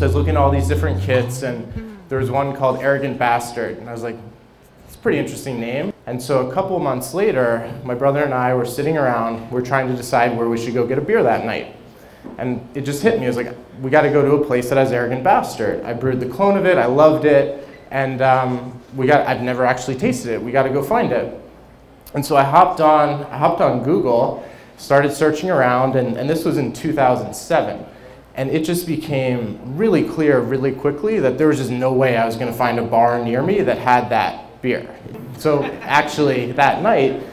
I was looking at all these different kits, and there was one called Arrogant Bastard, and I was like, it's a pretty interesting name. And so a couple months later, my brother and I were sitting around, we're trying to decide where we should go get a beer that night. And it just hit me, I was like, we gotta go to a place that has Arrogant Bastard. I brewed the clone of it, I loved it, and I've never actually tasted it, we gotta go find it. And so I hopped on Google, started searching around, and this was in 2007. And it just became really clear really quickly that there was just no way I was gonna find a bar near me that had that beer. So actually that night,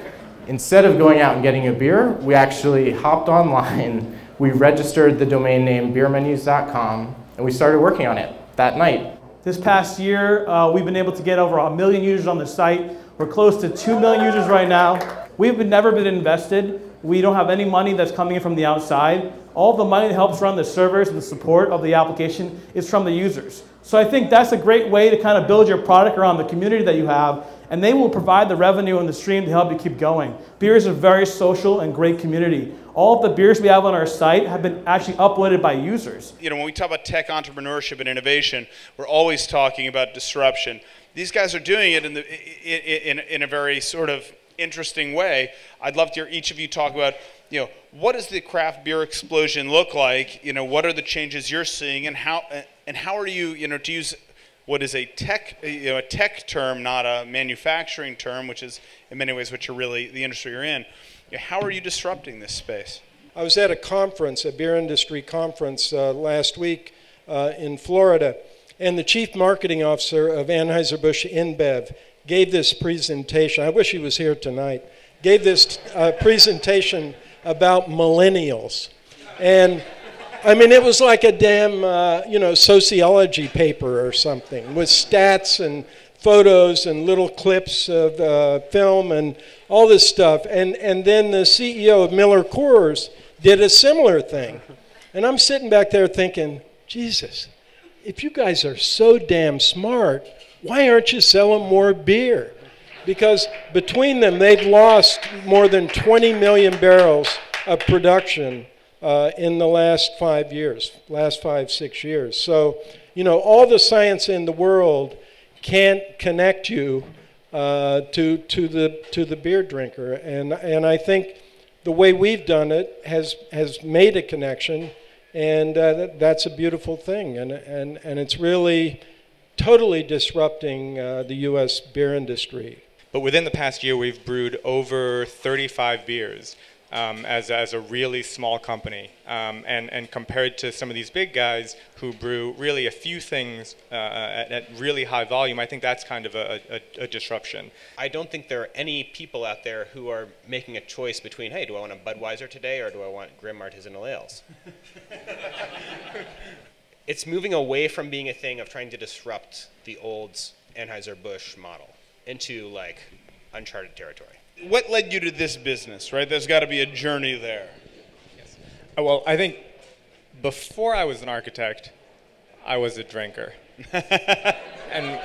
instead of going out and getting a beer, we actually hopped online, we registered the domain name beermenus.com, and we started working on it that night. This past year, we've been able to get over 1 million users on the site. We're close to 2 million users right now. We've never been invested. We don't have any money that's coming in from the outside. All the money that helps run the servers and the support of the application is from the users. So I think that's a great way to kind of build your product around the community that you have, and they will provide the revenue and the stream to help you keep going. Beer is a very social and great community. All of the beers we have on our site have been actually uploaded by users. You know, when we talk about tech entrepreneurship and innovation, we're always talking about disruption. These guys are doing it in a very sort of interesting way. I'd love to hear each of you talk about, you know, what does the craft beer explosion look like? You know, what are the changes you're seeing, and how are you, you know, to use what is a tech term, not a manufacturing term, which is in many ways what you're really, the industry you're in. You know, how are you disrupting this space? I was at a conference, a beer industry conference last week in Florida, and the chief marketing officer of Anheuser-Busch InBev gave this presentation. I wish he was here tonight. Gave this presentation about millennials. And I mean, it was like a damn, you know, sociology paper or something with stats and photos and little clips of film and all this stuff. And then the CEO of Miller Coors did a similar thing. And I'm sitting back there thinking, Jesus, if you guys are so damn smart, why aren't you selling more beer? Because between them, they've lost more than 20 million barrels of production in the last 5 years, last 5-6 years. So, you know, all the science in the world can't connect you to the beer drinker. And I think the way we've done it has made a connection, and that's a beautiful thing. And it's really totally disrupting the U.S. beer industry. But within the past year, we've brewed over 35 beers as a really small company. And compared to some of these big guys who brew really a few things at really high volume, I think that's kind of a disruption. I don't think there are any people out there who are making a choice between, hey, do I want a Budweiser today or do I want Grim Artisanal Ales? It's moving away from being a thing of trying to disrupt the old Anheuser-Busch model into like uncharted territory. What led you to this business, right? There's got to be a journey there. Yes. Well, I think before I was an architect, I was a drinker. And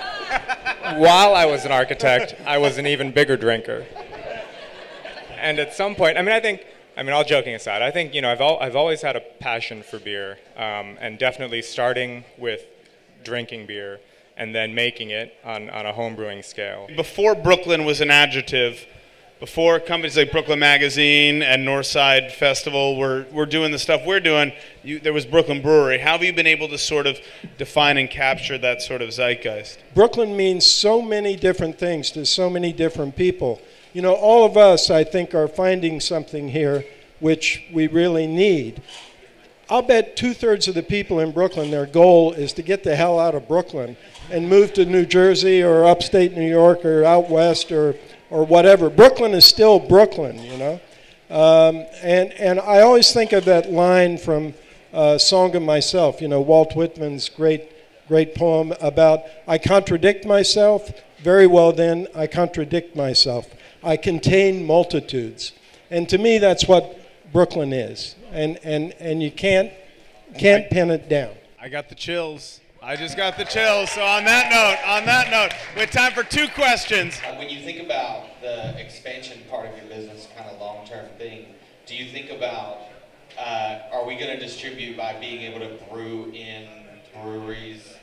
while I was an architect, I was an even bigger drinker. And at some point, I mean, all joking aside, I think, you know, I've always had a passion for beer, and definitely starting with drinking beer and then making it on a home brewing scale. Before Brooklyn was an adjective, before companies like Brooklyn Magazine and Northside Festival were doing the stuff we're doing, there was Brooklyn Brewery. How have you been able to sort of define and capture that sort of zeitgeist? Brooklyn means so many different things to so many different people. You know, all of us, I think, are finding something here which we really need. I'll bet 2/3 of the people in Brooklyn, their goal is to get the hell out of Brooklyn and move to New Jersey or upstate New York or out west or whatever. Brooklyn is still Brooklyn, you know. And I always think of that line from Song of Myself, you know, Walt Whitman's great poem about, I contradict myself. Very well then, I contradict myself. I contain multitudes. And to me, that's what Brooklyn is. And you can't pin it down. I got the chills. I just got the chills. So on that note, we have time for 2 questions. When you think about the expansion part of your business, kind of long-term thing, do you think about, are we going to distribute by being able to brew in breweries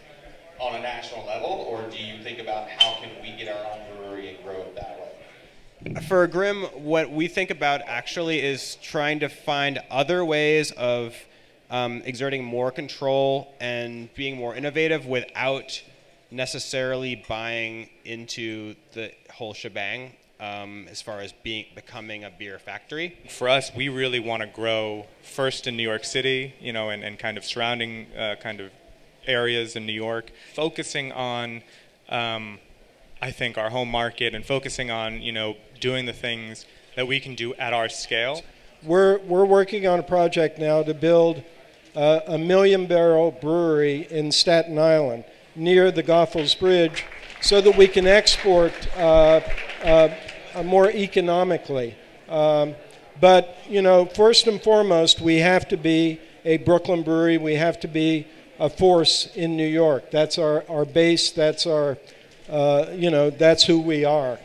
on a national level, or do you think about how can we get our own brewery and grow it that way? For Grim, what we think about actually is trying to find other ways of exerting more control and being more innovative without necessarily buying into the whole shebang as far as becoming a beer factory. For us, we really want to grow first in New York City, you know, and kind of surrounding kind of areas in New York, focusing on, I think, our home market and focusing on, you know, doing the things that we can do at our scale. We're working on a project now to build a 1 million barrel brewery in Staten Island near the Goethals Bridge so that we can export more economically. But, you know, first and foremost, we have to be a Brooklyn Brewery. We have to be a force in New York. That's our base. That's our, you know, that's who we are.